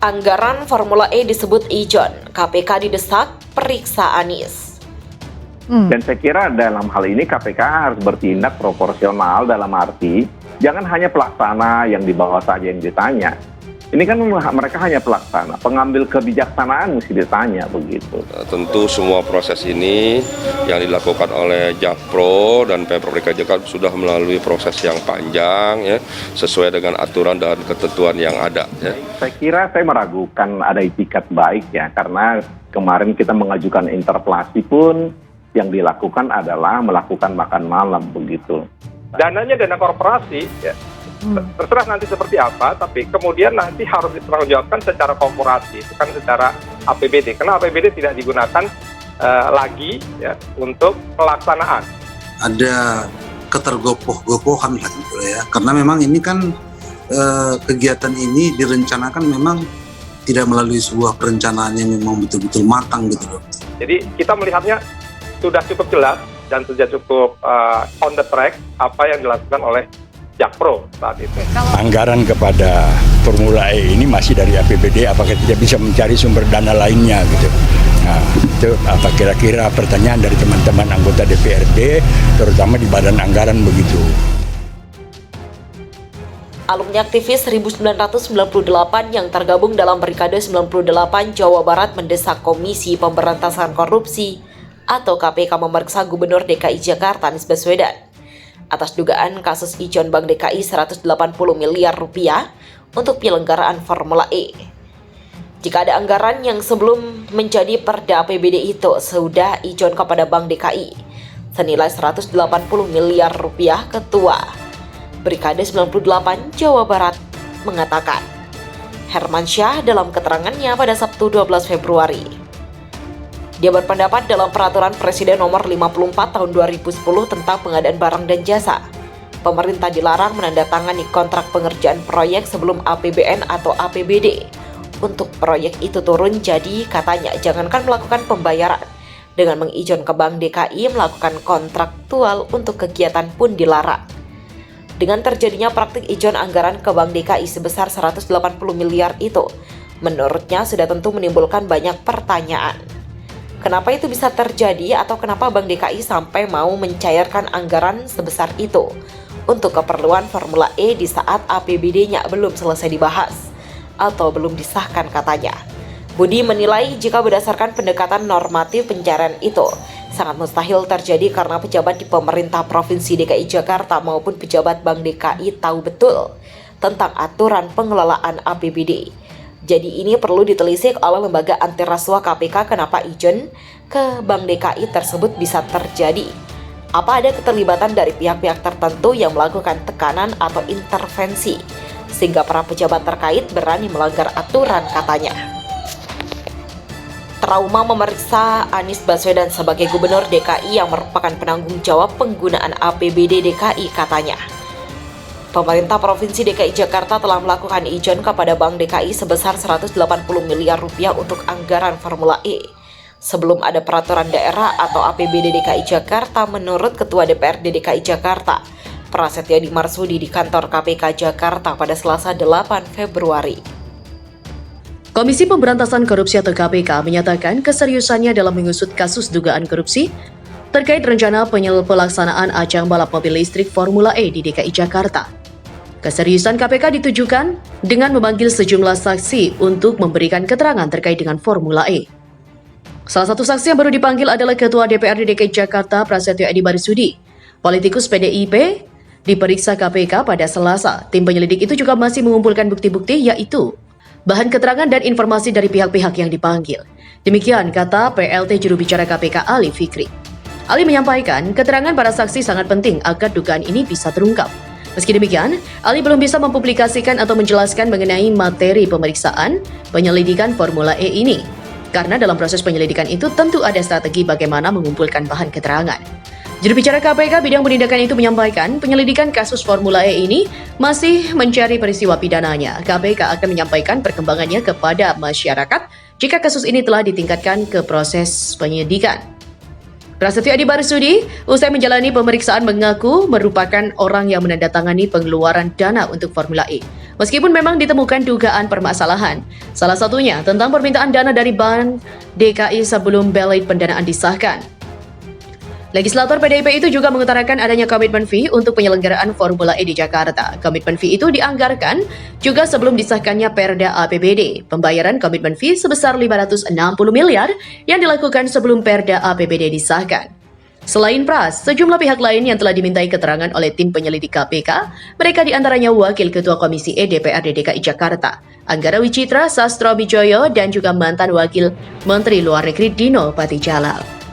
Anggaran Formula E disebut ijon, KPK didesak periksa Anies. Dan saya kira dalam hal ini KPK harus bertindak proporsional dalam arti jangan hanya pelaksana yang di bawah saja yang ditanya. Ini kan mereka hanya pelaksana, pengambil kebijaksanaan mesti ditanya begitu. Tentu semua proses ini yang dilakukan oleh Jakpro dan Pemprov DKI Jakarta sudah melalui proses yang panjang ya, sesuai dengan aturan dan ketentuan yang ada ya. Saya kira saya meragukan ada itikat baik ya, karena kemarin kita mengajukan interpelasi pun yang dilakukan adalah melakukan makan malam begitu. Dananya dana korporasi ya. Terserah nanti seperti apa, tapi kemudian nanti harus dipertanggungjawabkan secara korporasi, bukan secara APBD. Karena APBD tidak digunakan lagi ya untuk pelaksanaan. Ada ketergopoh-gopohan lah gitu ya, karena memang ini kan kegiatan ini direncanakan memang tidak melalui sebuah perencanaan yang memang betul-betul matang gitu loh. Jadi kita melihatnya sudah cukup jelas dan sudah cukup on the track apa yang dilakukan oleh Jakpro saat itu. Anggaran kepada Formula E ini masih dari APBD, apakah tidak bisa mencari sumber dana lainnya gitu. Nah, itu apa kira-kira pertanyaan dari teman-teman anggota DPRD, terutama di Badan Anggaran begitu. Alumni aktivis 1998 yang tergabung dalam Brigade 98 Jawa Barat mendesak Komisi Pemberantasan Korupsi atau KPK memeriksa Gubernur DKI Jakarta Anies Baswedan atas dugaan kasus ijon Bank DKI 180 miliar rupiah untuk penyelenggaraan Formula E. Jika ada anggaran yang sebelum menjadi perda APBD itu sudah ijon kepada Bank DKI senilai 180 miliar rupiah, Ketua Brigade 98 Jawa Barat mengatakan. Hermansyah dalam keterangannya pada Sabtu 12 Februari. Dia berpendapat dalam Peraturan Presiden Nomor 54 Tahun 2010 tentang pengadaan barang dan jasa, pemerintah dilarang menandatangani kontrak pengerjaan proyek sebelum APBN atau APBD. Untuk proyek itu turun, jadi katanya jangankan melakukan pembayaran, dengan mengijon ke Bank DKI melakukan kontraktual untuk kegiatan pun dilarang. Dengan terjadinya praktik ijon anggaran ke Bank DKI sebesar 180 miliar itu, menurutnya sudah tentu menimbulkan banyak pertanyaan. Kenapa itu bisa terjadi atau kenapa Bank DKI sampai mau mencairkan anggaran sebesar itu untuk keperluan Formula E di saat APBD-nya belum selesai dibahas atau belum disahkan katanya. Budi menilai jika berdasarkan pendekatan normatif pencairan itu sangat mustahil terjadi karena pejabat di pemerintah Provinsi DKI Jakarta maupun pejabat Bank DKI tahu betul tentang aturan pengelolaan APBD. Jadi ini perlu ditelisik oleh lembaga anti rasuah KPK kenapa ijon ke Bank DKI tersebut bisa terjadi. Apa ada keterlibatan dari pihak-pihak tertentu yang melakukan tekanan atau intervensi sehingga para pejabat terkait berani melanggar aturan katanya. Trauma memeriksa Anies Baswedan sebagai Gubernur DKI yang merupakan penanggung jawab penggunaan APBD DKI katanya. Pemerintah Provinsi DKI Jakarta telah melakukan ijon kepada Bank DKI sebesar 180 miliar rupiah untuk anggaran Formula E. Sebelum ada peraturan daerah atau APBD DKI Jakarta menurut Ketua DPRD DKI Jakarta, Prasetyo Dimarsudi di kantor KPK Jakarta pada Selasa 8 Februari. Komisi Pemberantasan Korupsi atau KPK menyatakan keseriusannya dalam mengusut kasus dugaan korupsi terkait rencana pelaksanaan ajang balap mobil listrik Formula E di DKI Jakarta. Keseriusan KPK ditujukan dengan memanggil sejumlah saksi untuk memberikan keterangan terkait dengan Formula E. Salah satu saksi yang baru dipanggil adalah Ketua DPRD DKI Jakarta Prasetyo Edi Marsudi. Politikus PDIP diperiksa KPK pada Selasa. Tim penyelidik itu juga masih mengumpulkan bukti-bukti yaitu bahan keterangan dan informasi dari pihak-pihak yang dipanggil. Demikian kata PLT juru bicara KPK Ali Fikri. Ali menyampaikan keterangan para saksi sangat penting agar dugaan ini bisa terungkap. Meski demikian, Ali belum bisa mempublikasikan atau menjelaskan mengenai materi pemeriksaan penyelidikan Formula E ini. Karena dalam proses penyelidikan itu tentu ada strategi bagaimana mengumpulkan bahan keterangan. Juru bicara KPK bidang penindakan itu menyampaikan penyelidikan kasus Formula E ini masih mencari peristiwa pidananya. KPK akan menyampaikan perkembangannya kepada masyarakat jika kasus ini telah ditingkatkan ke proses penyidikan. Prasetyo Edi Marsudi usai menjalani pemeriksaan mengaku merupakan orang yang menandatangani pengeluaran dana untuk Formula E. Meskipun memang ditemukan dugaan permasalahan, salah satunya tentang permintaan dana dari Bank DKI sebelum ballot pendanaan disahkan. Legislator PDIP itu juga mengutarakan adanya komitmen fee untuk penyelenggaraan Formula E di Jakarta. Komitmen fee itu dianggarkan juga sebelum disahkannya Perda APBD. Pembayaran komitmen fee sebesar 560 miliar yang dilakukan sebelum Perda APBD disahkan. Selain Pras, sejumlah pihak lain yang telah dimintai keterangan oleh tim penyelidik KPK, mereka diantaranya Wakil Ketua Komisi E DPRD DKI Jakarta, Anggara Wicitra Sastrobijoyo, dan juga mantan Wakil Menteri Luar Negeri Dino Patijalal.